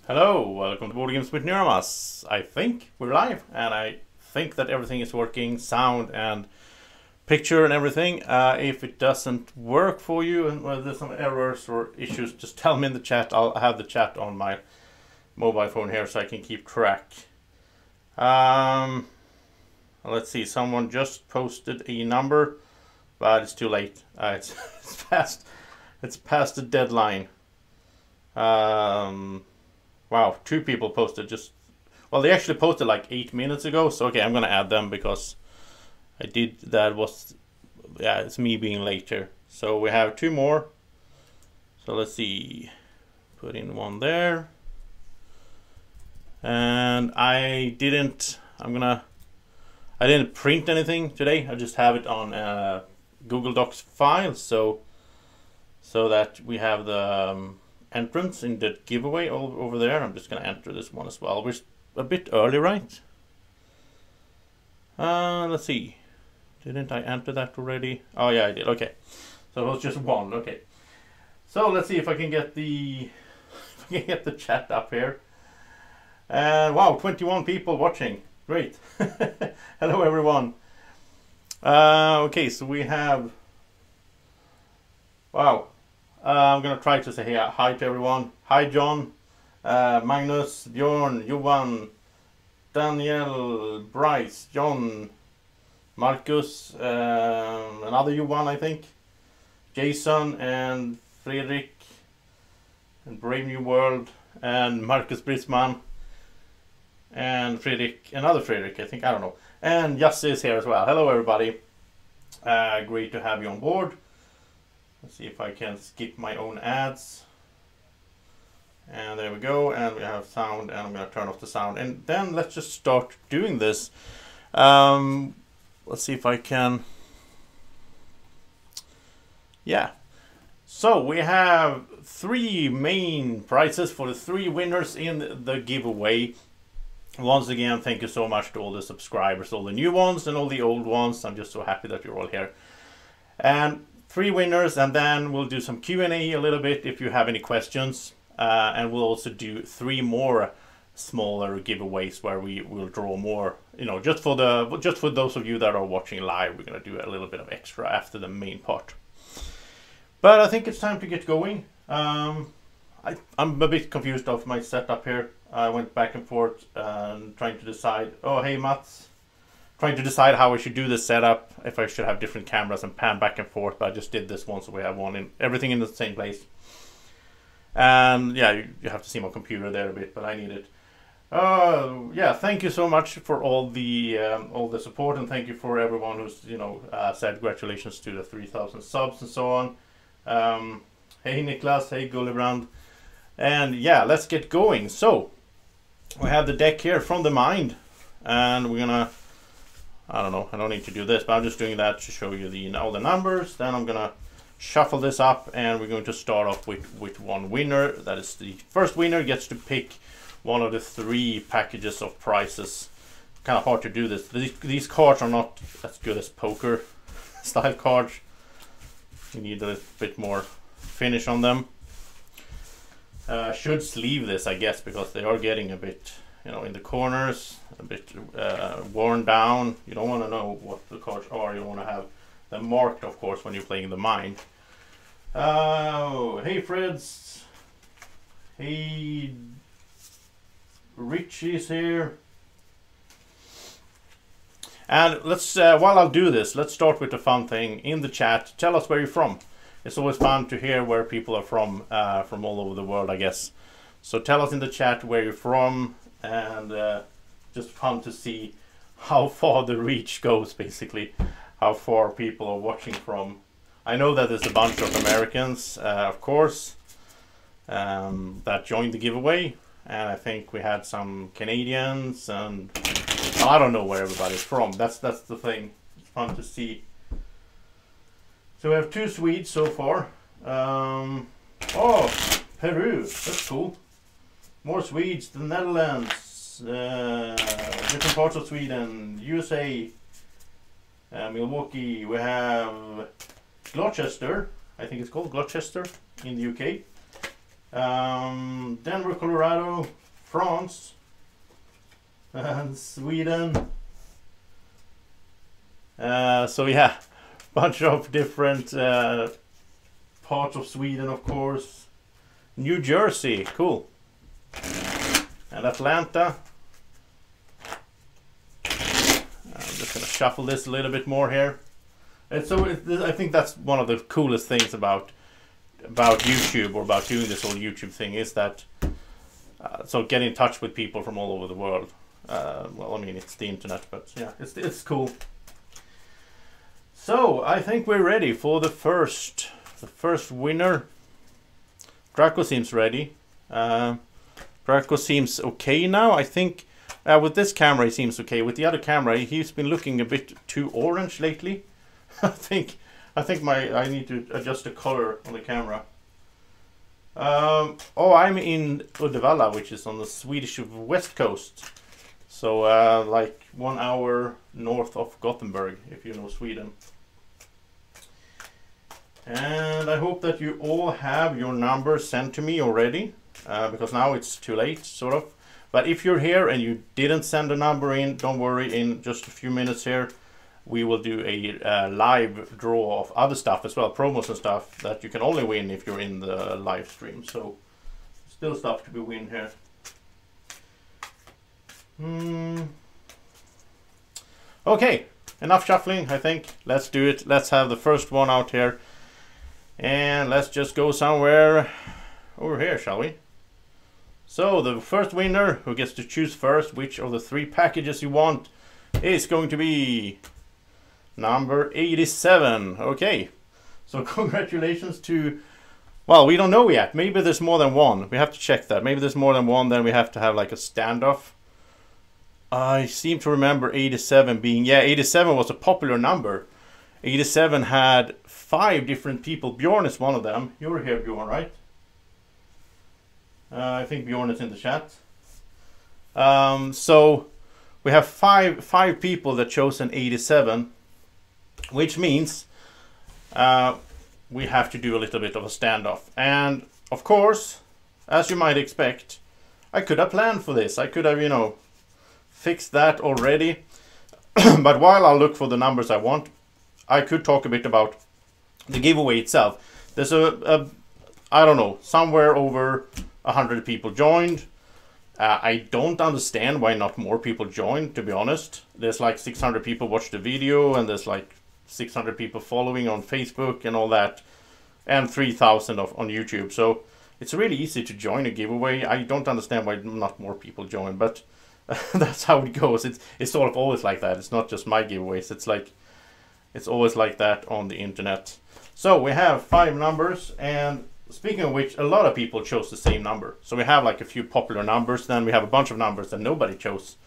Hello, welcome to Boardgames with Niramas. I think we're live, and I think that everything is working, sound and picture and everything. If it doesn't work for you and there's some errors or issues, just tell me in the chat. I'll have the chat on my mobile phone here so I can keep track. Let's see, someone just posted a number, but it's too late. It's past the deadline. Wow, 2 people posted well, they actually posted like 8 minutes ago, so okay, I'm gonna add them because it's me being late here. So we have 2 more. So let's see, put in one there. And I didn't print anything today. I just have it on Google Docs file, so that we have the entrance in the giveaway all over there. I'm just gonna enter this one as well. We're a bit early, right? Let's see. Didn't I enter that already? Oh yeah, I did. Okay, so it was just 1. Okay, so let's see if I can get the chat up here. And wow, 21 people watching. Great. Hello everyone. Okay, so we have, wow. I'm gonna try to say hi to everyone. Hi John, Magnus, Bjorn, Johan, Daniel, Bryce, John, Marcus, another Johan I think, Jason and Fredrik, and Brave New World, and Marcus Brisman, and another Fredrik I think, I don't know. And Jussi is here as well. Hello everybody. Great to have you on board. Let's see if I can skip my own ads. And there we go. And we have sound, and I'm going to turn off the sound. And then let's just start doing this. Let's see if I can. Yeah. So we have 3 main prizes for the 3 winners in the giveaway. Once again, thank you so much to all the subscribers, all the new ones and all the old ones. I'm just so happy that you're all here. And 3 winners, and then we'll do some Q&A a little bit if you have any questions, and we'll also do 3 more smaller giveaways where we will draw more, just for those of you that are watching live. We're gonna do a little bit of extra after the main part, but I think it's time to get going. I'm a bit confused of my setup here. I went back and forth trying to decide. Oh hey Mats. Trying to decide how I should do this setup, if I should have different cameras and pan back and forth, but I just did this one so we have everything in the same place. And yeah, you have to see my computer there a bit, but I need it. Yeah, thank you so much for all the support, and thank you for everyone who's said congratulations to the 3,000 subs and so on. Hey Niklas, hey Gullibrand, and yeah, let's get going. So we have the deck here from the mind, and we're gonna, I don't know, I don't need to do this, but I'm just doing that to show you all the numbers. Then I'm gonna shuffle this up, and we're going to start off with 1 winner. That is the first winner gets to pick one of the 3 packages of prizes. Kind of hard to do this. These cards are not as good as poker style cards. You need a little bit more finish on them. Should sleeve this, I guess, because they are getting a bit, in the corners, a bit worn down. You don't want to know what the cards are. You want to have them marked, of course, when you're playing the mind. Hey Freds. Hey Richie's here. And let's, while I'll do this, let's start with the fun thing in the chat. Tell us where you're from. It's always fun to hear where people are from all over the world, I guess. So tell us in the chat where you're from, and just fun to see how far the reach goes, basically, how far people are watching from. I know that there's a bunch of Americans, of course, that joined the giveaway, and I think we had some Canadians, and well, I don't know where everybody's from. That's the thing. It's fun to see. So we have 2 Swedes so far. Oh, Peru, that's cool. More Swedes, the Netherlands, different parts of Sweden, USA, Milwaukee. We have Gloucester, I think it's called Gloucester in the UK. Denver, Colorado, France, and Sweden. So yeah, bunch of different parts of Sweden, of course. New Jersey, cool. And Atlanta. I'm just gonna shuffle this a little bit more here. And so I think that's one of the coolest things about YouTube, or about doing this whole YouTube thing, is that so get in touch with people from all over the world. Well, I mean, it's the internet, but yeah, it's cool. So I think we're ready for the first winner. Drako seems ready. Drako seems okay now. I think with this camera he seems okay. With the other camera he's been looking a bit too orange lately. I think I need to adjust the color on the camera. Oh, I'm in Uddevalla, which is on the Swedish west coast. So like 1 hour north of Gothenburg, if you know Sweden. And I hope that you all have your number sent to me already, because now it's too late, sort of. But if you're here and you didn't send a number in, don't worry, in just a few minutes here, we will do a live draw of other stuff as well, promos and stuff that you can only win if you're in the live stream. So still stuff to be win here. Okay, enough shuffling, I think. Let's do it. Let's have the first one out here. And let's just go somewhere over here, shall we? So the first winner, who gets to choose first which of the 3 packages you want, is going to be number 87. Okay, so congratulations to, well, we don't know yet. Maybe there's more than one. We have to check that. Maybe there's more than one, then we have to have like a standoff. I seem to remember 87 being, yeah, 87 was a popular number. 87 had 5 different people. Bjorn is one of them. You're here, Bjorn, right? I think Bjorn is in the chat. So we have five people that chose an 87, which means we have to do a little bit of a standoff. And of course, as you might expect, I could have planned for this. I could have, you know, fixed that already. But while I look for the numbers I want, I could talk a bit about the giveaway itself. There's I don't know, somewhere over 100 people joined. I don't understand why not more people joined, to be honest. There's like 600 people watched the video, and there's like 600 people following on Facebook and all that, and 3,000 on YouTube. So it's really easy to join a giveaway. I don't understand why not more people join, but that's how it goes. It's sort of always like that. It's not just my giveaways. It's always like that on the internet. So we have 5 numbers, and speaking of which, a lot of people chose the same number. So we have like a few popular numbers, then we have a bunch of numbers that nobody chose.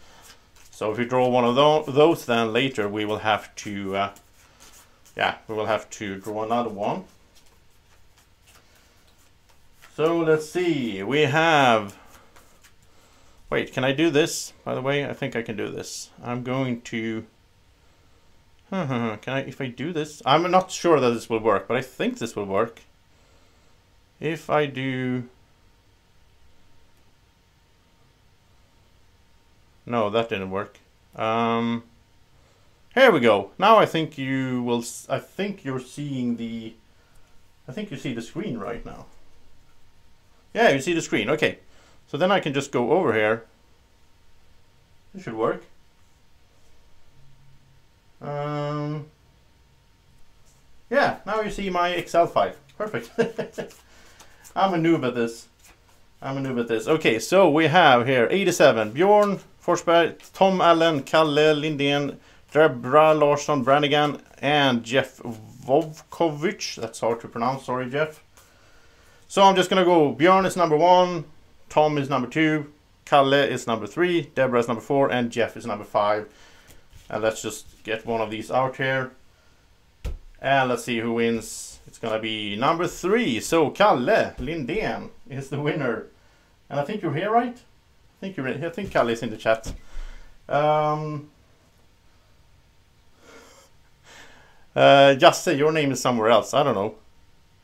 So if we draw one of those, then later we will have to, we will have to draw another one. So let's see, we have, wait, can I do this? By the way, I think I can do this. I'm going to, can I, if I do this, I'm not sure that this will work, but I think this will work. If I do, no, that didn't work. Here we go. Now I think you will, I think you're seeing the, I think you see the screen right now. Yeah, you see the screen. Okay. So then I can just go over here. It should work. Yeah, now you see my Excel file. Perfect. I'm a noob at this. Okay, so we have here 87. Bjorn Forsberg, Tom Allen, Kalle Lindén, Debra Larsson, Brannigan, and Jeff Vovkovich. That's hard to pronounce. Sorry, Jeff. So I'm just going to go. Bjorn is number 1. Tom is number 2. Kalle is number 3. Debra is number 4. And Jeff is number 5. And let's just get one of these out here. And let's see who wins. It's going to be number 3. So Kalle Lindén is the winner. And I think you're here, right? I think you're in. I think Kalle is in the chat. Just say your name is somewhere else. I don't know.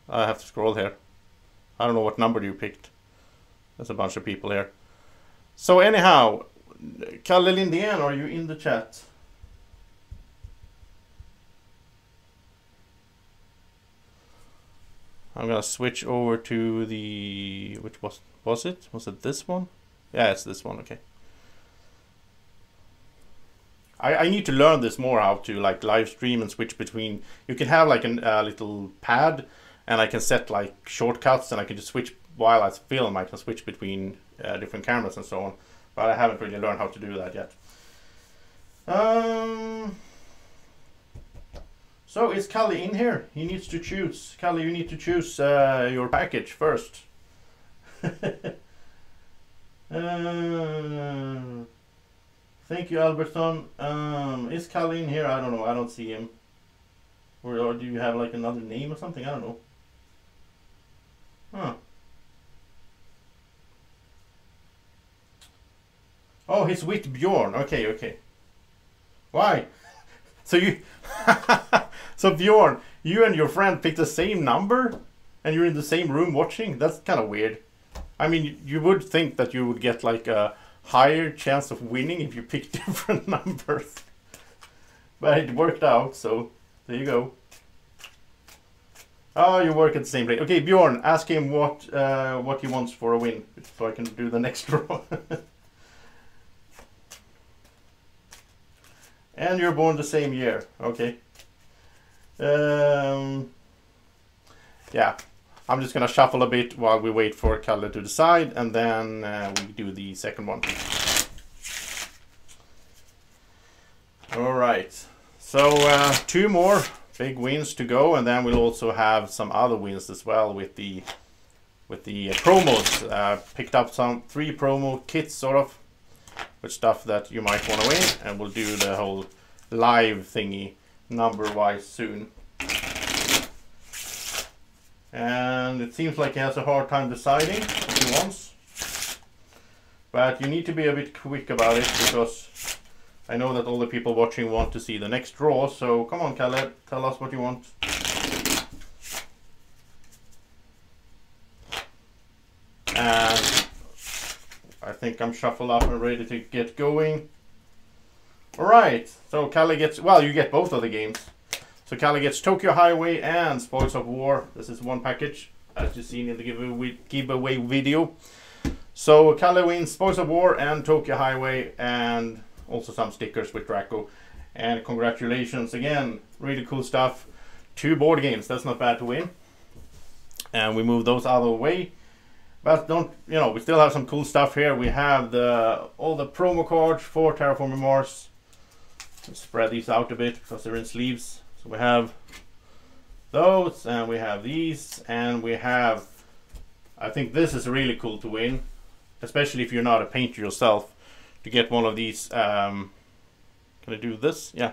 I have to scroll here. I don't know what number you picked. There's a bunch of people here. So anyhow, Kalle Lindén, are you in the chat? I'm gonna switch over to the, which was it? Was it this one? Yeah, it's this one. Okay. I need to learn this more, how to like live stream and switch between. You can have like a little pad, and I can set like shortcuts, and I can just switch while I film. I can switch between different cameras and so on. But I haven't really learned how to do that yet. So is Kalle in here? He needs to choose. Kalle, you need to choose your package first. Thank you, Alberton. Is Kalle in here? I don't know. I don't see him. Or do you have like another name or something? I don't know. Huh. Oh, he's with Bjorn. Okay, okay. Why? So you... So Bjorn, you and your friend picked the same number? And you're in the same room watching? That's kind of weird. I mean, you would think that you would get like a higher chance of winning if you pick different numbers. But it worked out, so there you go. Oh, you work at the same place. Okay, Bjorn, ask him what he wants for a win, so I can do the next draw. And you're born the same year. Okay. Yeah. I'm just gonna shuffle a bit while we wait for Kalle to decide, and then we do the second one. All right. So 2 more big wins to go, and then we'll also have some other wins as well with the promos. Picked up 3 promo kits, sort of, with stuff that you might want to win, and we'll do the whole live thingy number-wise soon. And it seems like he has a hard time deciding what he wants. But you need to be a bit quick about it, because I know that all the people watching want to see the next draw. So come on, Kalle, tell us what you want. And I think I'm shuffled up and ready to get going. Alright, so Kalle gets, well, you get both of the games. So Kalle gets Tokyo Highway and Spoils of War. This is one package, as you've seen in the giveaway video. So Kalle wins Spoils of War and Tokyo Highway, and also some stickers with Drako. And congratulations again, really cool stuff. 2 board games, that's not bad to win. And we move those out of the way. But don't, you know, we still have some cool stuff here. We have all the promo cards for Terraforming Mars. Let's spread these out a bit because they're in sleeves. So we have those, and we have these, and we have, I think this is really cool to win, especially if you're not a painter yourself, to get one of these, can I do this? Yeah.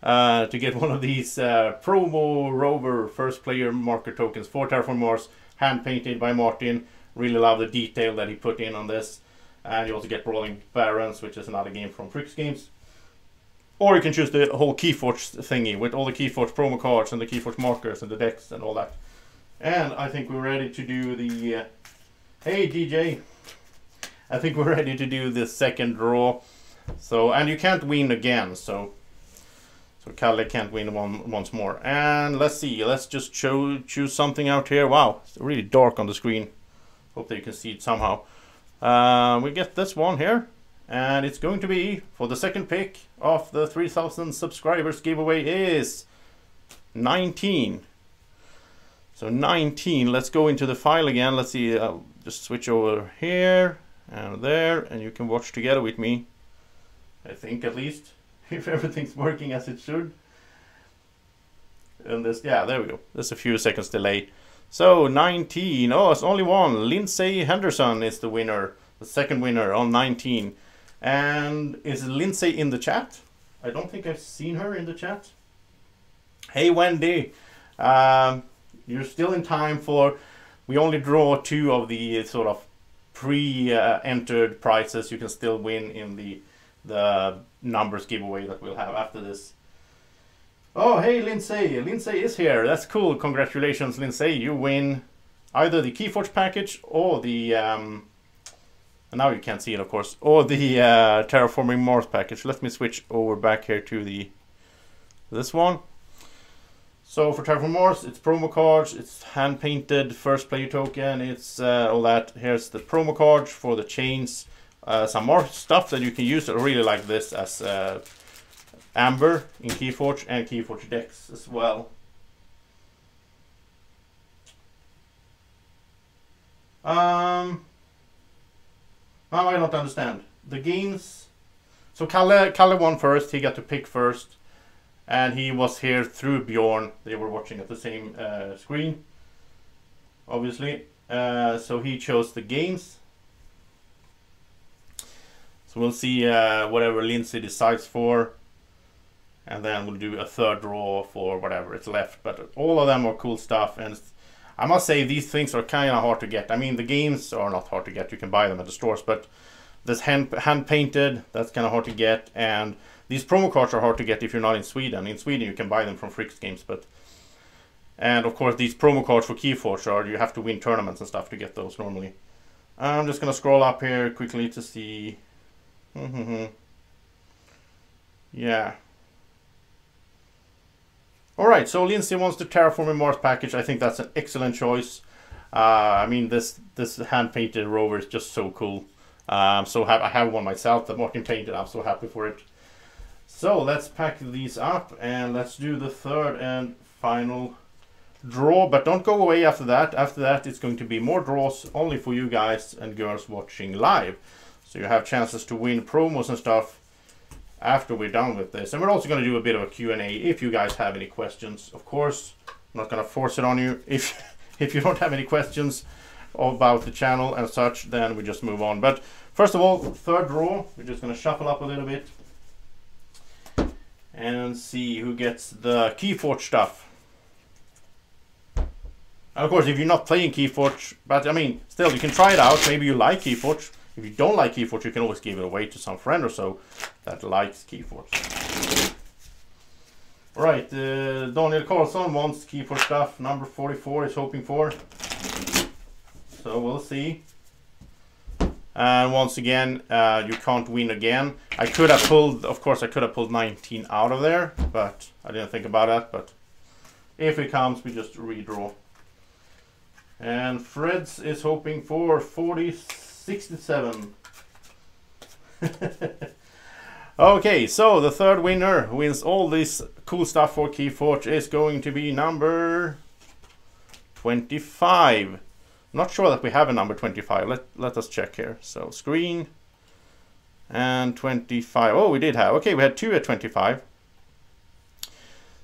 To get one of these promo rover first player marker tokens for Terraforming Mars, hand painted by Martin. Really love the detail that he put in on this. And you also get Brawling Barons, which is another game from Fricks Games. Or you can choose the whole Keyforge thingy with all the Keyforge promo cards and the Keyforge markers and the decks and all that. And I think we're ready to do the... hey DJ! I think we're ready to do the second draw. So, and you can't win again, so Kalle can't win once more. And let's see, let's just choose something out here. Wow, it's really dark on the screen. Hope that you can see it somehow. We get this one here. And it's going to be, for the second pick of the 3,000 subscribers giveaway, is 19. So 19, let's go into the file again. Let's see, I'll just switch over here and there, and you can watch together with me. I think, at least, if everything's working as it should. And this, yeah, there we go. There's a few seconds delay. So 19, oh, it's only one. Lindsay Henderson is the winner, the second winner on 19. And is Lindsay in the chat? I don't think I've seen her in the chat. Hey Wendy, you're still in time for, we only draw 2 of the sort of pre-entered prizes. You can still win in the numbers giveaway that we'll have after this. Oh, hey Lindsay, Lindsay is here. That's cool. Congratulations, Lindsay. You win either the Keyforge package or the And now you can't see it, of course. Or the Terraforming Mars package. Let me switch over back here to this one. So for Terraforming Mars, it's promo cards, it's hand painted first player token, it's all that. Here's the promo card for the chains. Some more stuff that you can use. I really like this as Amber in Keyforge and Keyforge decks as well. Now I don't understand. The games. So Kalle won first, he got to pick first. And he was here through Bjorn. They were watching at the same screen, obviously. So he chose the games. So we'll see whatever Lindsay decides for. And then we'll do a third draw for whatever is left. But all of them are cool stuff. And I must say these things are kind of hard to get. I mean, the games are not hard to get. You can buy them at the stores. But this hand painted, that's kind of hard to get. And these promo cards are hard to get if you're not in Sweden. In Sweden you can buy them from Fricks Games, and of course these promo cards for Keyforge are, you have to win tournaments and stuff to get those normally. I'm just gonna scroll up here quickly to see. Yeah. Alright, so Lindsay wants the Terraforming Mars package. I think that's an excellent choice. I mean, this hand-painted rover is just so cool. So I have one myself that Martin painted. I'm so happy for it. So let's pack these up and let's do the third and final draw. But don't go away after that. After that it's going to be more draws only for you guys and girls watching live. So you have chances to win promos and stuff after we're done with this. And we're also going to do a bit of a Q&A if you guys have any questions. Of course, I'm not going to force it on you. If you don't have any questions about the channel and such, then we just move on. But first of all, third draw, we're just going to shuffle up a little bit and see who gets the Keyforge stuff. And of course, if you're not playing Keyforge, but I mean, still, you can try it out. Maybe you like Keyforge. If you don't like Keyforge, you can always give it away to some friend or so that likes Keyforge. Alright, Daniel Carlson wants Keyforge stuff. Number 44 is hoping for. So we'll see. And once again, you can't win again. I could have pulled, of course, I could have pulled 19 out of there, but I didn't think about that. But if it comes, we just redraw. And Freds is hoping for 67. Okay, so the third winner who wins all this cool stuff for Keyforge is going to be number 25. Not sure that we have a number 25. Let us check here. So screen and 25. Oh, we did have. Okay, we had two at 25.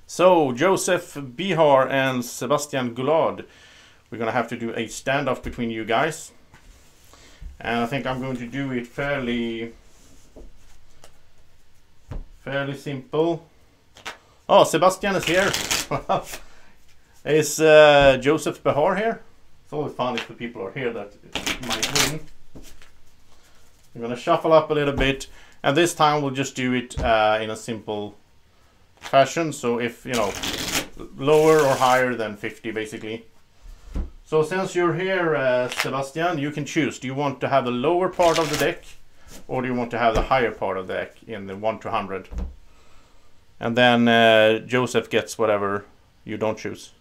So Joseph Bihar and Sebastian Goulard. We're gonna have to do a standoff between you guys, and I think I'm going to do it fairly simple. Oh, Sebastian is here. Is Joseph Bihar here? It's always fun if the people are here that might win. We're gonna shuffle up a little bit, and this time we'll just do it in a simple fashion. So if, you know, lower or higher than 50 basically. So since you're here, Sebastian, you can choose. Do you want to have the lower part of the deck, or do you want to have the higher part of the deck in the 1 to 100? And then Joseph gets whatever you don't choose.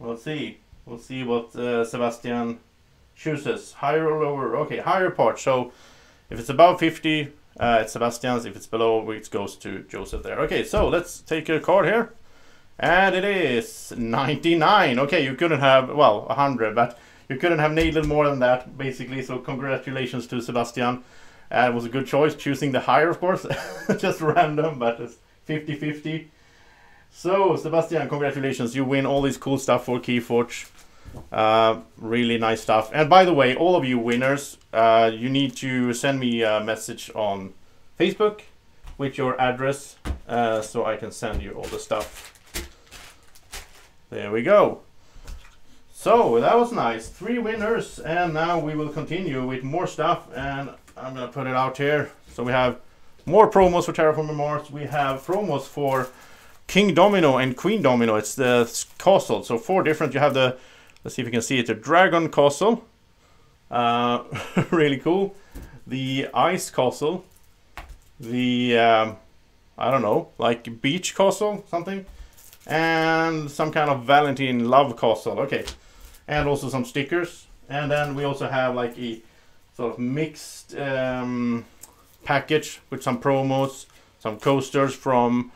We'll see. We'll see what Sebastian chooses. Higher or lower? Okay, higher part. So if it's above 50, it's Sebastian's. If it's below, it goes to Joseph there. Okay, so let's take a card here. And it is 99. Okay, you couldn't have, well, 100, but you couldn't have nailed it more than that, basically. So congratulations to Sebastian. It was a good choice, choosing the higher, of course. Just random, but it's 50-50. So, Sebastian, congratulations. You win all this cool stuff for Keyforge. Really nice stuff. And by the way, all of you winners, you need to send me a message on Facebook with your address, so I can send you all the stuff. There we go. So, that was nice. 3 winners, and now we will continue with more stuff, and I'm going to put it out here. So we have More promos for Terraforming Mars. We have promos for King Domino and Queen Domino. It's the castle. So 4 different. You have the, let's see if you can see it, the Dragon Castle. Really cool. The Ice Castle. The, I don't know, like Beach Castle, something. And some kind of Valentine Love Castle. Okay. And also some stickers. And then we also have like a sort of mixed package with some promos, some coasters from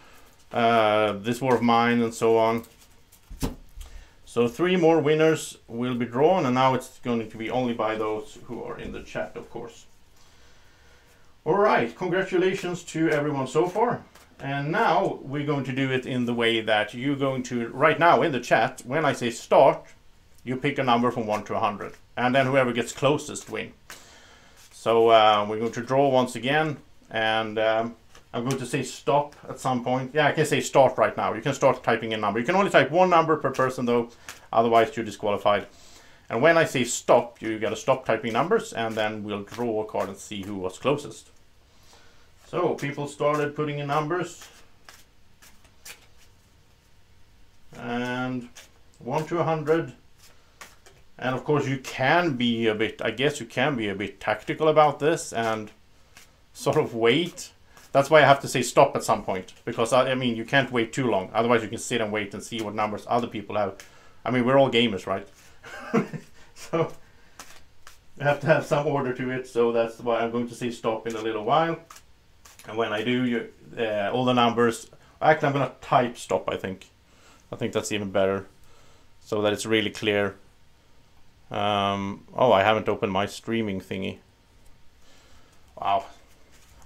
This War of Mine and so on. So 3 more winners will be drawn, and now it's going to be only by those who are in the chat, of course. Alright, congratulations to everyone so far. And now we're going to do it in the way that you're going to, right now in the chat, when I say start, you pick a number from 1 to 100. And then whoever gets closest win. So we're going to draw once again, and I'm going to say stop at some point. Yeah, I can say start right now. You can start typing a number. You can only type 1 number per person though, otherwise you're disqualified. And when I say stop, you gotta stop typing numbers, and then we'll draw a card and see who was closest. So people started putting in numbers, and 1 to 100. And of course you can be a bit, I guess you can be a bit tactical about this and sort of wait. That's why I have to say stop at some point, because I mean you can't wait too long, otherwise you can sit and wait and see what numbers other people have. I mean, we're all gamers, right? So you have to have some order to it, so that's why I'm going to say stop in a little while. And when I do, all the numbers, actually I'm going to type stop, I think that's even better, so that it's really clear. Oh, I haven't opened my streaming thingy. Wow.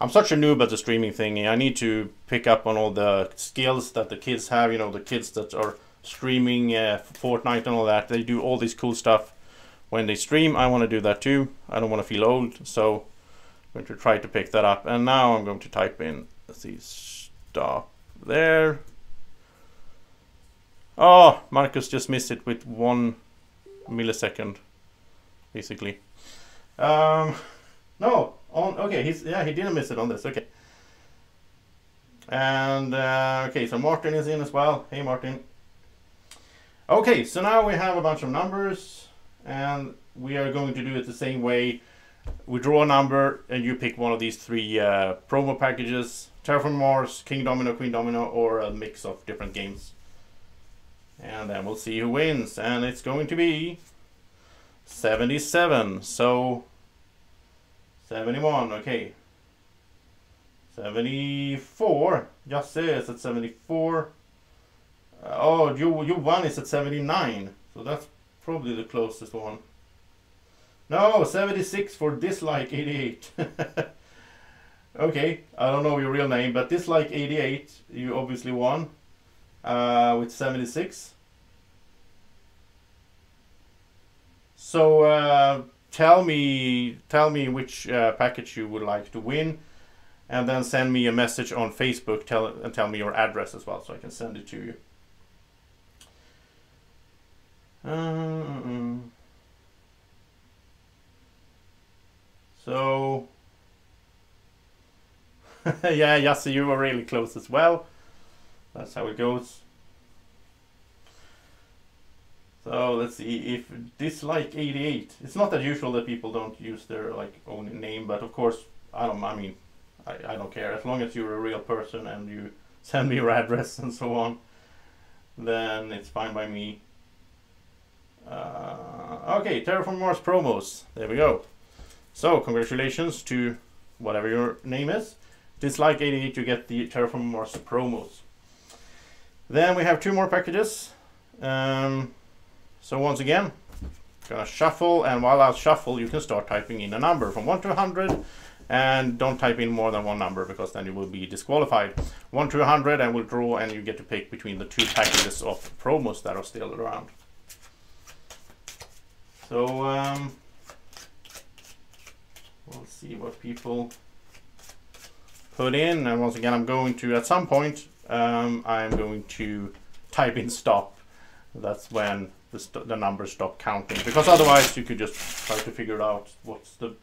I'm such a noob at the streaming thingy. I need to pick up on all the skills that the kids have. You know, the kids that are streaming Fortnite and all that. They do all this cool stuff when they stream. I want to do that too. I don't want to feel old. So I'm going to try to pick that up. And now I'm going to type in, let's see, stop there. Oh, Marcus just missed it with 1 millisecond, basically. No. Okay, he didn't miss it on this. Okay. And okay, so Martin is in as well. Hey, Martin. Okay, so now we have a bunch of numbers, and we are going to do it the same way. We draw a number, and you pick one of these 3 promo packages: Terraforming Mars, King Domino, Queen Domino, or a mix of different games. And then we'll see who wins, and it's going to be 77. So 71, okay. 74. Just says at 74. Oh, you won is at 79. So that's probably the closest one. No, 76 for Dislike 88. Okay, I don't know your real name, but Dislike 88, you obviously won with 76. So tell me which package you would like to win, and then send me a message on Facebook. Tell me your address as well, so I can send it to you. So yeah, Yassi, you were really close as well. That's how it goes. So let's see, if Dislike 88. It's not that usual that people don't use their own name, but of course I don't care, as long as you're a real person and you send me your address and so on, then it's fine by me. Okay, Terraforming Mars promos. There we go. So congratulations to whatever your name is. Dislike 88, you get the Terraforming Mars promos. Then we have 2 more packages. So once again, gonna shuffle, and while I shuffle, you can start typing in a number from 1 to 100, and don't type in more than 1 number, because then you will be disqualified. 1 to 100, and we'll draw, and you get to pick between the 2 packages of promos that are still around. So we'll see what people put in, and once again, I'm going to, at some point, I'm going to type in stop. That's when the numbers stop counting, because otherwise you could just try to figure out what's the,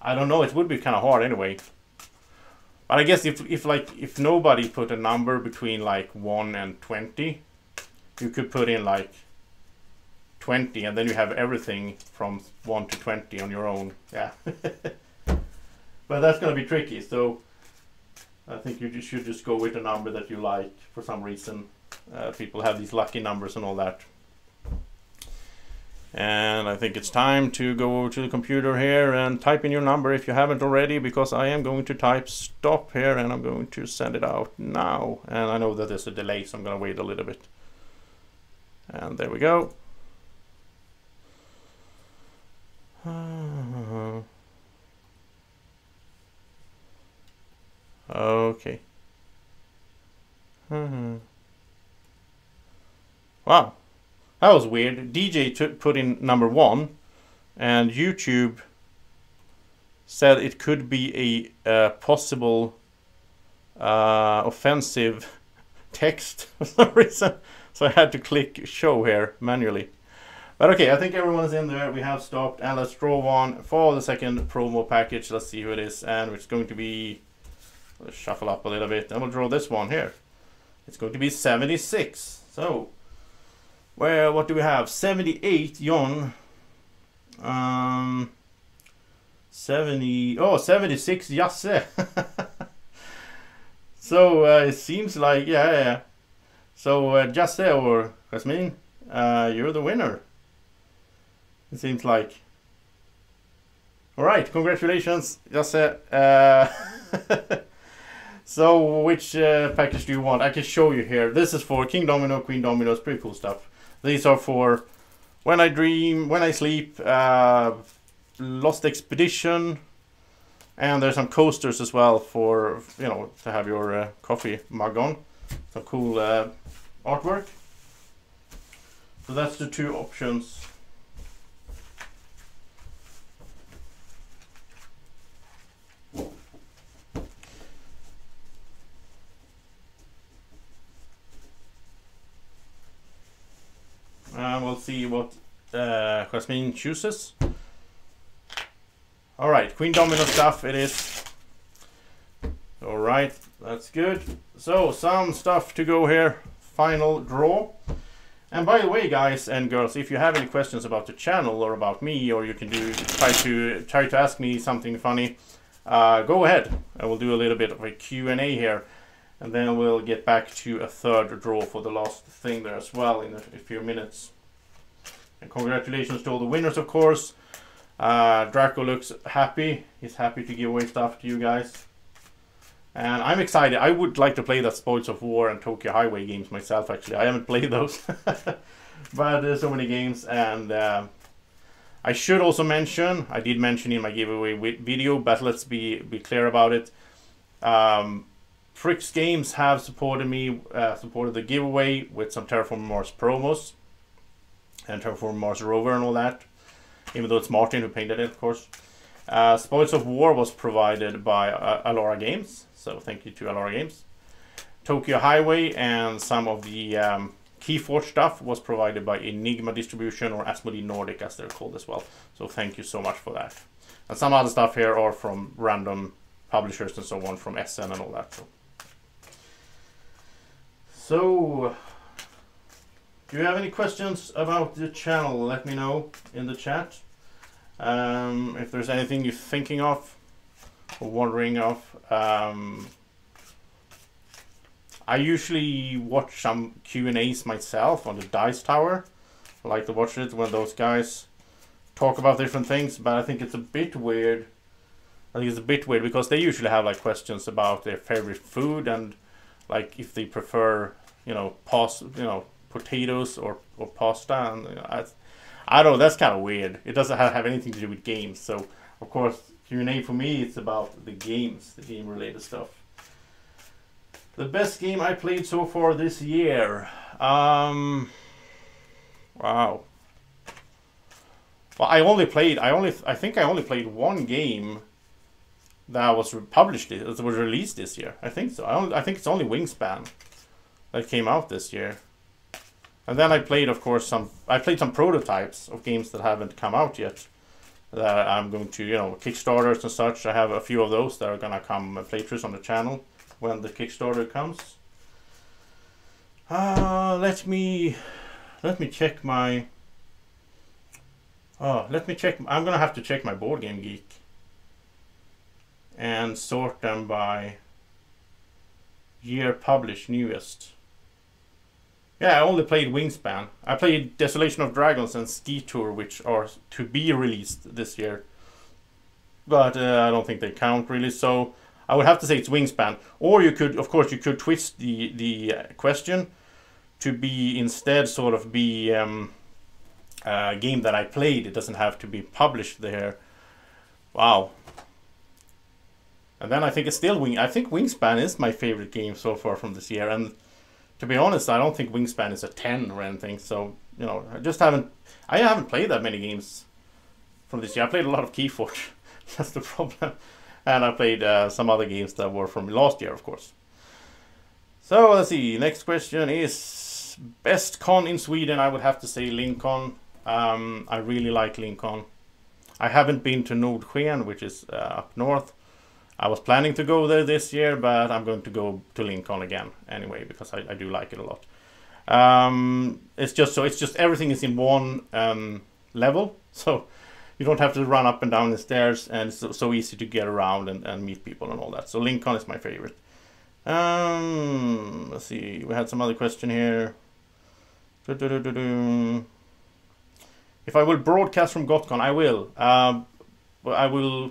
I don't know, it would be kind of hard anyway. But I guess if nobody put a number between like 1 and 20, you could put in like 20, and then you have everything from 1 to 20 on your own. Yeah. But that's gonna be tricky, so I think you should just go with a number that you like for some reason. People have these lucky numbers and all that. And I think it's time to go over to the computer here and type in your number if you haven't already, because I am going to type stop here and I'm going to send it out now. And I know that there's a delay, so I'm going to wait a little bit. And there we go. Okay. Wow. That was weird. DJ put in number 1, and YouTube said it could be a possible offensive text for some reason. So I had to click show here manually. But okay, I think everyone is in there. We have stopped, and let's draw one for the second promo package. Let's see who it is, and it's going to be, let's shuffle up a little bit, and we'll draw this one here. It's going to be 76. So, well, what do we have? 78, Jon. 76, Jasse. So, it seems like, yeah. So, Jasse or Jasmine, you're the winner. It seems like. Alright, congratulations, Jasse. So, which package do you want? I can show you here. This is for King Domino, Queen Domino. It's pretty cool stuff. These are for When I Dream, When I Sleep, Lost Expedition, and there's some coasters as well for, you know, to have your coffee mug on. Some cool artwork. So that's the two options. And we'll see what Jasmine chooses. Alright, Queen Domino stuff it is. Alright, that's good. So, some stuff to go here. Final draw. And by the way, guys and girls, if you have any questions about the channel or about me, or you can try to ask me something funny, go ahead. I will do a little bit of a Q&A here. And then we'll get back to a third draw for the last thing there as well in a few minutes. And congratulations to all the winners, of course. Drako looks happy. He's happy to give away stuff to you guys. And I'm excited. I would like to play that Spoils of War and Tokyo Highway games myself, actually. I haven't played those. But there's so many games. And I should also mention, I did mention in my giveaway video, but let's be clear about it. Fricks Games have supported me, supported the giveaway with some Terraform Mars promos and Terraform Mars Rover and all that, even though it's Martin who painted it, of course. Spoils of War was provided by Alora Games, so thank you to Alora Games. Tokyo Highway and some of the Keyforge stuff was provided by Enigma Distribution, or Asmodee Nordic as they're called as well, so thank you so much for that. And some other stuff here are from random publishers and so on, from SN and all that. So, do you have any questions about the channel? Let me know in the chat. If there's anything you're thinking of or wondering of. I usually watch some Q&As myself on the Dice Tower. I like to watch it when those guys talk about different things, but I think it's a bit weird. I think it's a bit weird because they usually have like questions about their favorite food and like if they prefer, you know, potatoes or pasta, and you know, I don't know, that's kind of weird. It doesn't have anything to do with games. So of course Q&A for me, it's about the games, the game related stuff. The best game I played so far this year. Wow. Well, I think I only played one game that was released this year. I think so. I think it's only Wingspan that came out this year. And then I played, of course, some prototypes of games that haven't come out yet. that I'm going to, you know, Kickstarters and such. I have a few of those that are gonna come playthroughs on the channel when the Kickstarter comes. Let me check my. Oh, let me check. I'm gonna have to check my Board Game Geek and sort them by year published newest. Yeah, I only played Wingspan. I played Desolation of Dragons and Ski Tour, which are to be released this year. But I don't think they count really, so I would have to say it's Wingspan. Or you could, of course, you could twist the question to be instead sort of be a game that I played. It doesn't have to be published there. Wow. And then I think it's still I think Wingspan is my favorite game so far from this year, and to be honest, I don't think Wingspan is a 10 or anything. So, you know, I haven't played that many games from this year. I played a lot of Keyforge. That's the problem. And I played some other games that were from last year, of course. So, let's see. Next question is best con in Sweden. I would have to say Lincoln. I really like Lincoln. I haven't been to Nordsken, which is up north. I was planning to go there this year, but I'm going to go to Lincoln again anyway, because I do like it a lot. It's just everything is in one level, so you don't have to run up and down the stairs, and it's so easy to get around and meet people and all that. So Lincoln is my favorite. Let's see, we had some other question here. If I will broadcast from GotCon, I will. I will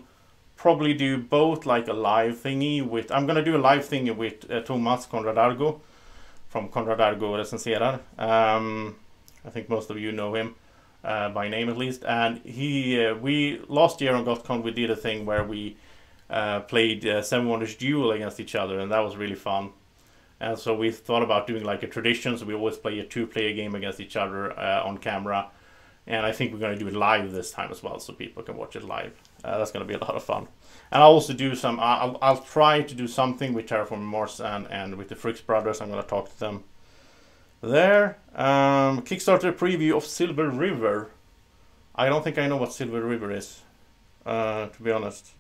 probably do both, like a live thingy with. I'm gonna do a live thingy with Thomas Conradargo from Conradargo Recenserar. I think most of you know him by name at least. And we last year on GotCon we did a thing where we played Seven Wonders Duel against each other, and that was really fun. And so we thought about doing like a tradition, so we always play a 2-player game against each other on camera. And I think we're going to do it live this time as well, so people can watch it live. That's going to be a lot of fun. And I'll also do some. I'll try to do something with Terraforming Mars and with the Fricks brothers. I'm going to talk to them there. Kickstarter preview of Silver River. I don't think I know what Silver River is, to be honest.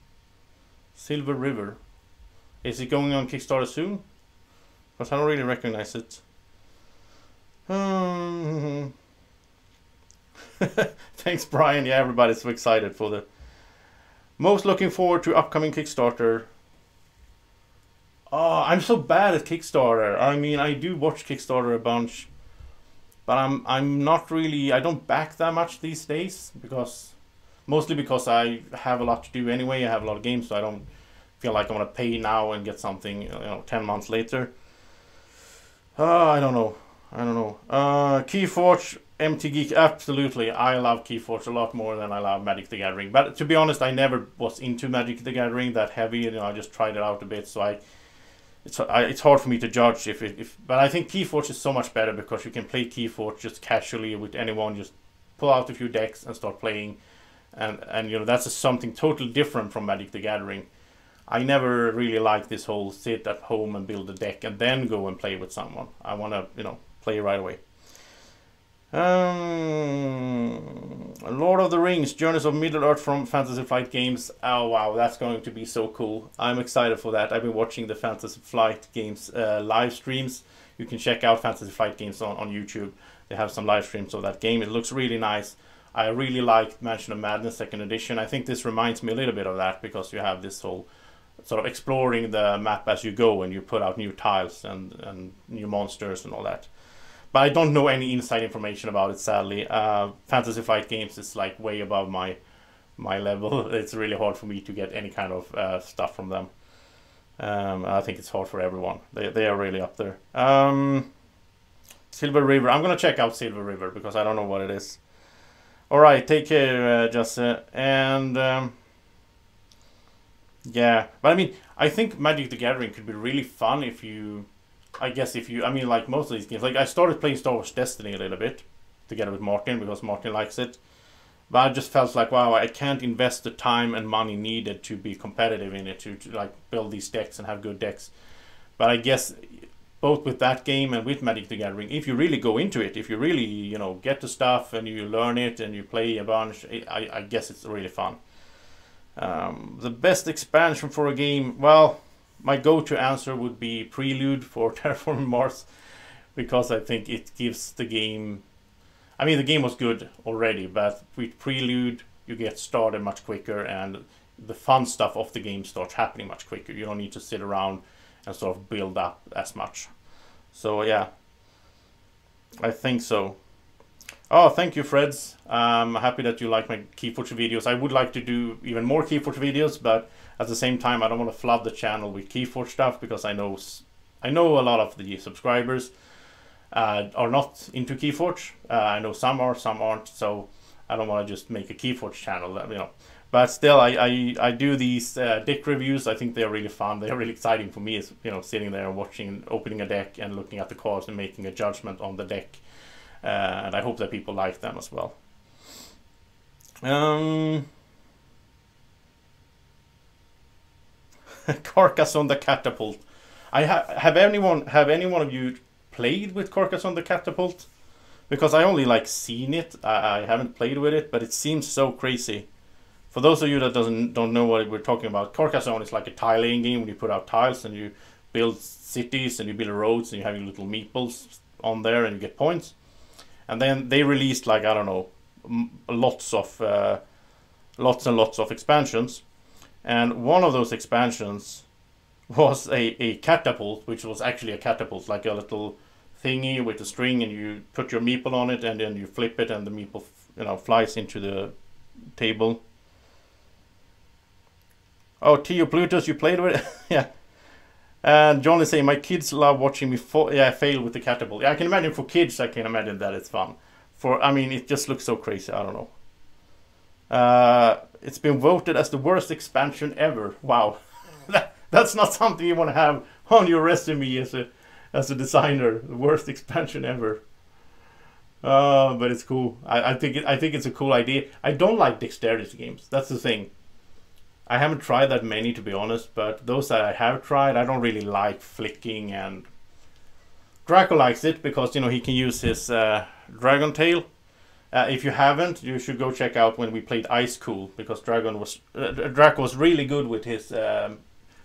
Silver River. Is it going on Kickstarter soon? Because I don't really recognize it. Thanks, Brian. Yeah, everybody's so excited for the most looking forward to upcoming Kickstarter. Oh, I'm so bad at Kickstarter. I mean, I do watch Kickstarter a bunch, but I'm not really. I don't back that much these days mostly because I have a lot to do anyway. I have a lot of games, so I don't feel like I want to pay now and get something 10 months later. I don't know. Keyforge. MT Geek, absolutely. I love Keyforge a lot more than I love Magic the Gathering. But to be honest, I never was into Magic the Gathering that heavy. I just tried it out a bit, so it's hard for me to judge but I think Keyforge is so much better because you can play Keyforge just casually with anyone. Just pull out a few decks and start playing, and that's something totally different from Magic the Gathering. I never really liked this whole sit at home and build a deck and then go and play with someone. I want to play right away. Lord of the Rings, Journeys of Middle-earth from Fantasy Flight Games. Oh wow, that's going to be so cool. I'm excited for that. I've been watching the Fantasy Flight Games live streams. You can check out Fantasy Flight Games on YouTube. They have some live streams of that game. It looks really nice. I really liked Mansion of Madness 2nd edition. I think this reminds me a little bit of that because you have this whole sort of exploring the map as you go, and you put out new tiles and new monsters and all that. But I don't know any inside information about it, sadly. Fantasy Flight Games is like way above my level. It's really hard for me to get any kind of stuff from them. I think it's hard for everyone. They are really up there. Silver River. I'm going to check out Silver River because I don't know what it is. Alright, take care, Jesse. And yeah, but I mean, I think Magic the Gathering could be really fun if you... I mean, like most of these games, like I started playing Star Wars Destiny a little bit together with Martin because Martin likes it, but I just felt like, wow, I can't invest the time and money needed to be competitive in it, to like build these decks and have good decks. But I guess both with that game and with Magic the Gathering, if you really go into it, if you really, you know, get the stuff and you learn it and you play a bunch, I guess it's really fun. The best expansion for a game, well, my go-to answer would be Prelude for Terraforming Mars, because I think it gives the game, I mean, the game was good already, but with Prelude you get started much quicker and the fun stuff of the game starts happening much quicker. You don't need to sit around and sort of build up as much. So yeah, I think so. Oh, thank you, Freds. I'm happy that you like my Keyforge videos. I would like to do even more Keyforge videos, but at the same time, I don't want to flood the channel with Keyforge stuff, because I know a lot of the subscribers are not into Keyforge. I know some are, some aren't. So I don't want to just make a Keyforge channel, you know. But still, I do these deck reviews. I think they're really fun. They're really exciting for me, is, you know, sitting there and watching, opening a deck and looking at the cards and making a judgment on the deck. And I hope that people like them as well. Carcassonne the Catapult. Have any one of you played with Carcassonne the Catapult? Because I only like seen it. I haven't played with it, but it seems so crazy. For those of you that don't know what we're talking about, Carcassonne is like a tile laying game when you put out tiles and you build cities and you build roads and you have your little meeples on there and you get points. And then they released, like, I don't know, lots and lots of expansions. And one of those expansions was a catapult, which was actually a catapult, like a little thingy with a string, and you put your meeple on it and then you flip it and the meeple, you know, flies into the table. Oh, Tio Plutus, you played with it? Yeah. And John is saying, my kids love watching me fail with the catapult. Yeah, I can imagine for kids, I can imagine that it's fun. I mean, it just looks so crazy, I don't know. It's been voted as the worst expansion ever. Wow. That's not something you want to have on your resume as a designer. The worst expansion ever. But it's cool. I think it's a cool idea. I don't like dexterity games. That's the thing. I haven't tried that many, to be honest, but those that I have tried, I don't really like flicking. And Drako likes it because, you know, he can use his dragon tail. If you haven't, you should go check out when we played Ice Cool, because Drako was really good with his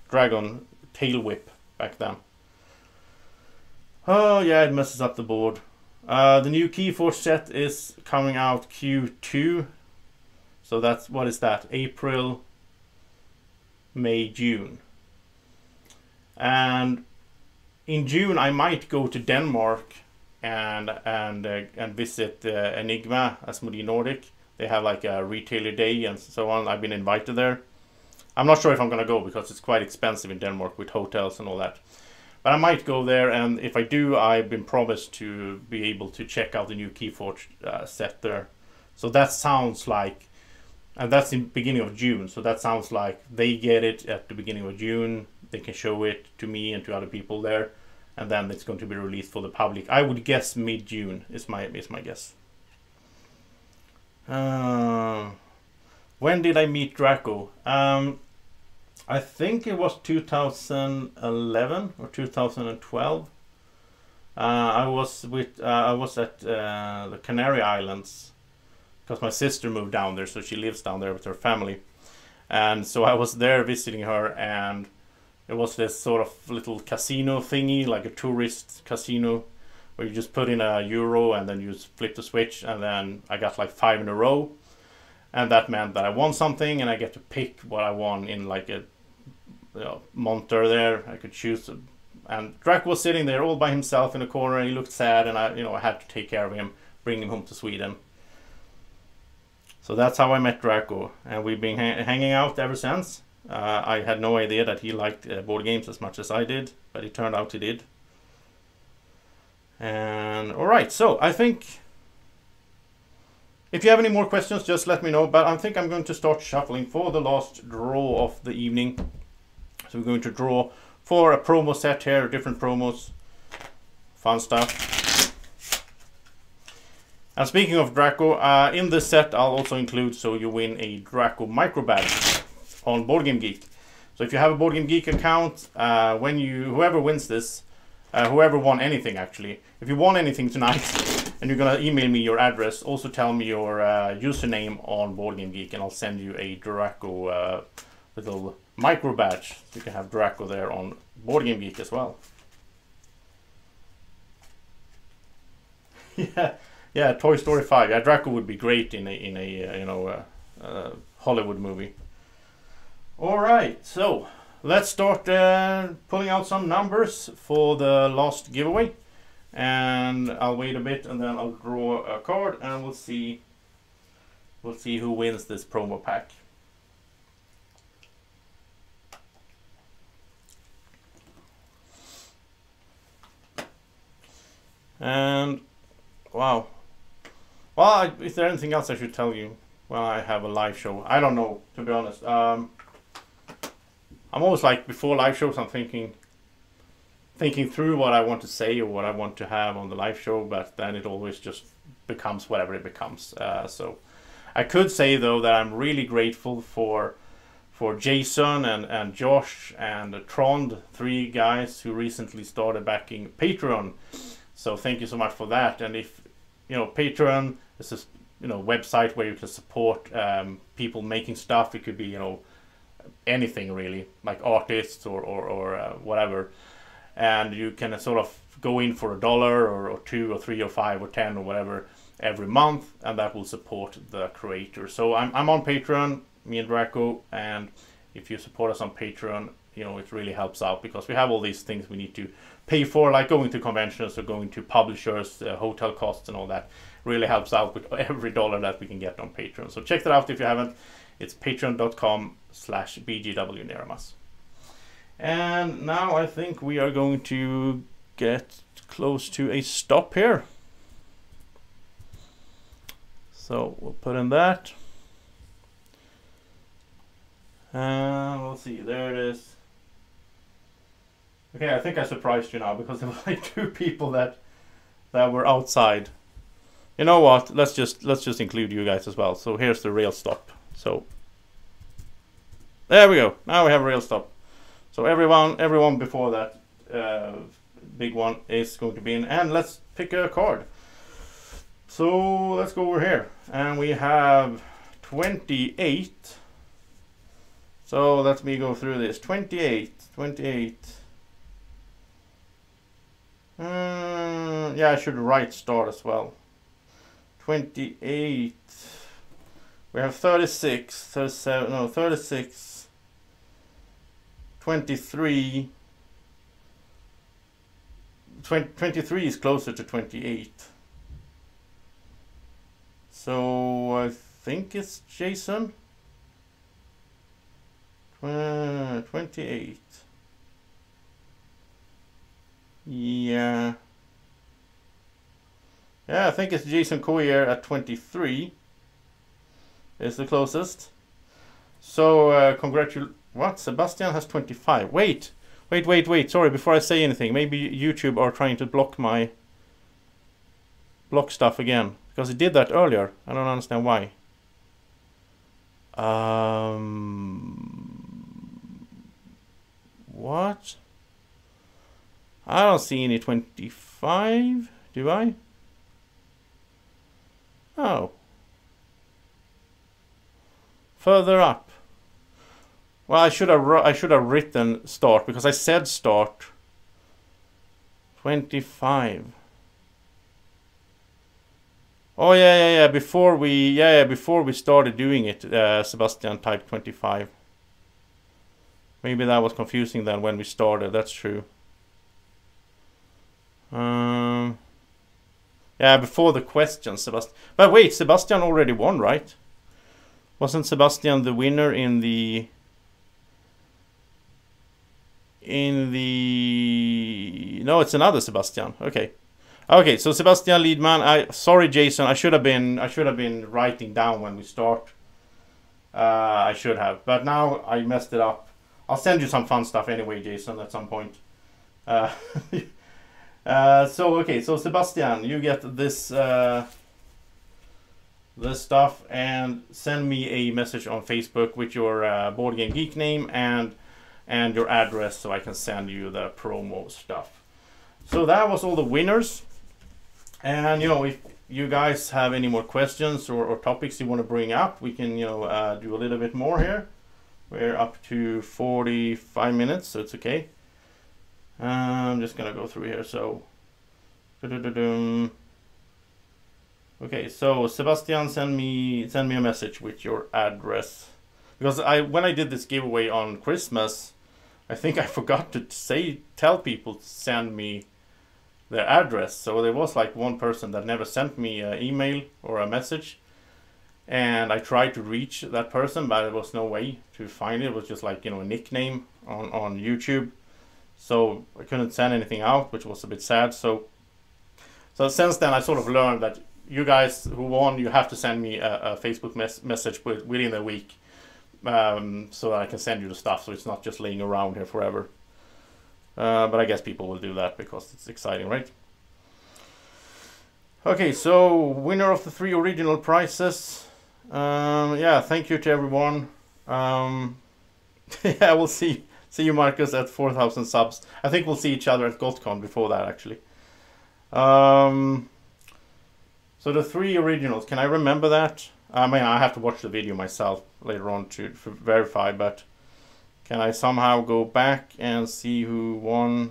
dragon tail whip back then. Oh yeah, it messes up the board. The new Keyforge set is coming out Q2. So that's, what is that? April, May, June. And in June I might go to Denmark and visit Enigma, Asmodee Nordic. They have like a retailer day and so on. I've been invited there. I'm not sure if I'm gonna go because it's quite expensive in Denmark with hotels and all that. But I might go there, and if I do, I've been promised to be able to check out the new Keyforge set there. So that sounds like, and that's in beginning of June, so that sounds like they get it at the beginning of June. They can show it to me and to other people there, and then it's going to be released for the public. I would guess mid-June is my guess. When did I meet Drako? I think it was 2011 or 2012. I was at the Canary Islands because my sister moved down there, so she lives down there with her family. And so I was there visiting her, and it was this sort of little casino thingy, like a tourist casino, where you just put in a euro and then you flip the switch, and then I got like 5 in a row. And that meant that I won something, and I get to pick what I won in like a monter there. I could choose, and Drako was sitting there all by himself in a corner, and he looked sad, and I had to take care of him, bring him home to Sweden. So that's how I met Drako, and we've been hanging out ever since. I had no idea that he liked board games as much as I did, but it turned out he did. And alright, so I think if you have any more questions, just let me know, but I think I'm going to start shuffling for the last draw of the evening. So we're going to draw for a promo set here, different promos, fun stuff. And speaking of Drako, in this set I'll also include, so you win a Drako micro badge on BoardGameGeek. So if you have a BoardGameGeek account, whoever wins this, whoever won anything actually. If you won anything tonight and you're gonna email me your address, also tell me your username on Boardgame Geek, and I'll send you a Drako little micro badge. So you can have Drako there on Boardgame Geek as well. Yeah, Toy Story 5. Yeah, Drako would be great in a Hollywood movie. All right, so let's start pulling out some numbers for the last giveaway, and I'll wait a bit and then I'll draw a card and we'll see who wins this promo pack. And wow. Well, is there anything else I should tell you? Well, I have a live show. I don't know, to be honest. I'm always like, before live shows, I'm thinking through what I want to say or what I want to have on the live show, but then it always just becomes whatever it becomes. So I could say though that I'm really grateful for Jason and Josh and Trond, 3 guys who recently started backing Patreon. So thank you so much for that. And if Patreon is a website where you can support people making stuff. It could be anything really, like artists or whatever, and you can sort of go in for $1 or $2 or $3 or $5 or $10 or whatever every month, and that will support the creator. So I'm on Patreon, me and Drako, and if you support us on Patreon, it really helps out, because we have all these things we need to pay for, like going to conventions or going to publishers, hotel costs and all that. Really helps out with every dollar that we can get on Patreon. So check that out if you haven't. It's patreon.com/BGWNiramas. And now I think we are going to get close to a stop here. So we'll put in that. And we'll see, there it is. Okay, I think I surprised you now, because there were like 2 people that were outside. You know what? Let's just include you guys as well. So here's the real stop. So there we go. Now we have a real stop. So everyone before that big one is going to be in. And let's pick a card. So let's go over here, and we have 28. So let me go through this. 28. Yeah, I should write start as well. 28. We have 36, 37, no, 36, 23. 23 is closer to 28. So I think it's Jason. 28. Yeah. Yeah, I think it's Jason Coyer at 23. Is the closest. So congratulations. What? Sebastian has 25. Wait. Sorry, before I say anything, maybe YouTube are trying to block stuff again, because it did that earlier. I don't understand why. What? I don't see any 25. Do I? Oh. Further up. Well, I should have written start, because I said start. 25. Oh yeah. Before we started doing it, Sebastian typed 25. Maybe that was confusing then when we started. That's true. Yeah, before the question, Sebastian. But wait, Sebastian already won, right? Wasn't Sebastian the winner in the... No, it's another Sebastian. Okay. Okay, so Sebastian Liedman. Sorry, Jason. I should have been writing down when we start. I should have, but now I messed it up. I'll send you some fun stuff anyway, Jason, at some point. So Sebastian, you get this this stuff, and send me a message on Facebook with your Boardgame Geek name and your address, so I can send you the promo stuff. So that was all the winners. And you know, if you guys have any more questions or topics you want to bring up, we can, you know, do a little bit more here. We're up to 45 minutes, so it's okay. I'm just gonna go through here. So okay, so Sebastian, send me a message with your address, because when I did this giveaway on Christmas, I think I forgot to tell people to send me their address. So there was like one person that never sent me an email or a message, and I tried to reach that person, but there was no way to find it. It was just like, you know, a nickname on YouTube, so I couldn't send anything out, which was a bit sad. So since then I sort of learned that you guys who won, you have to send me a Facebook message within a week, so that I can send you the stuff, so it's not just laying around here forever. But I guess people will do that because it's exciting, right? Okay, so winner of the 3 original prizes. Yeah, thank you to everyone. Yeah, we'll see you, Marcus, at 4,000 subs. I think we'll see each other at GothCon before that, actually. So the 3 originals, can I remember that? I mean, I have to watch the video myself later on to verify, but can I somehow go back and see who won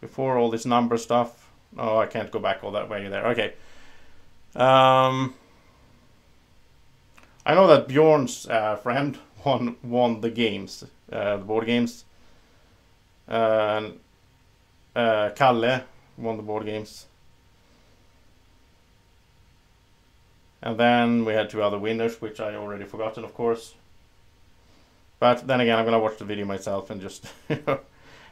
before all this number stuff? Oh, I can't go back all that way there. Okay. I know that Bjorn's friend won the games, the board games. Kalle won the board games. And then we had 2 other winners, which I already forgotten, of course. But then again, I'm gonna watch the video myself and just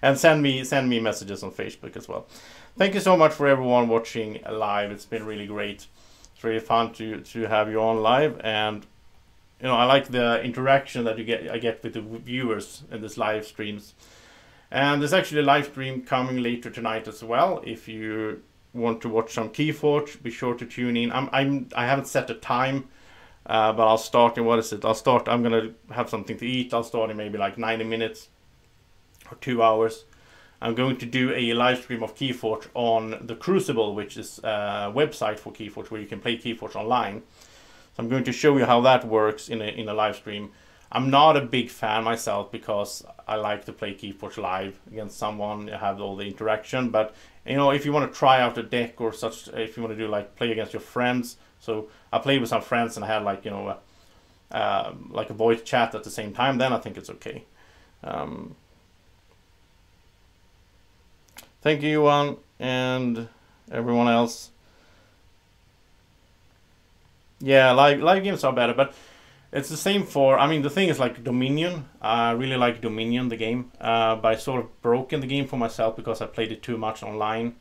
and send me messages on Facebook as well. Thank you so much for everyone watching live. It's been really great. It's really fun to have you on live, and you know, I like the interaction that I get with the viewers in this live streams. And there's actually a live stream coming later tonight as well. If you want to watch some Keyforge, be sure to tune in. I haven't set a time, but I'll start in, what is it? I'm gonna have something to eat. I'll start in maybe like 90 minutes or 2 hours. I'm going to do a live stream of Keyforge on the Crucible, which is a website for Keyforge where you can play Keyforge online. So I'm going to show you how that works in a live stream. I'm not a big fan myself because I like to play Keyforge live against someone, have all the interaction. But you know, if you want to try out a deck or such, if you want to do like play against your friends. So I played with some friends and I had like, you know, like a voice chat at the same time, then I think it's okay. Thank you, Johan, and everyone else. Yeah, live games are better, but it's the same for, I mean, the thing is like Dominion. I really like Dominion, the game, but I sort of broken the game for myself because I played it too much online.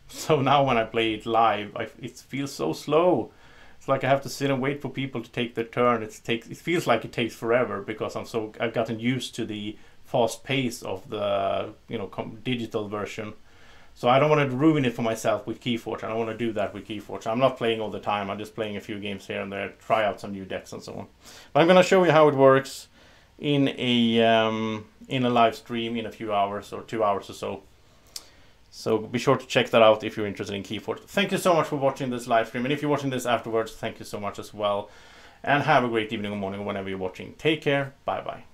So now when I play it live, it feels so slow. It's like I have to sit and wait for people to take their turn. It feels like it takes forever because I've gotten used to the fast pace of the, you know, digital version. So I don't want to ruin it for myself with Keyforge. I don't want to do that with Keyforge. I'm not playing all the time. I'm just playing a few games here and there, try out some new decks and so on. But I'm going to show you how it works in a live stream in a few hours or 2 hours or so. So be sure to check that out if you're interested in Keyforge. Thank you so much for watching this live stream. And if you're watching this afterwards, thank you so much as well. And have a great evening or morning or whenever you're watching. Take care. Bye-bye.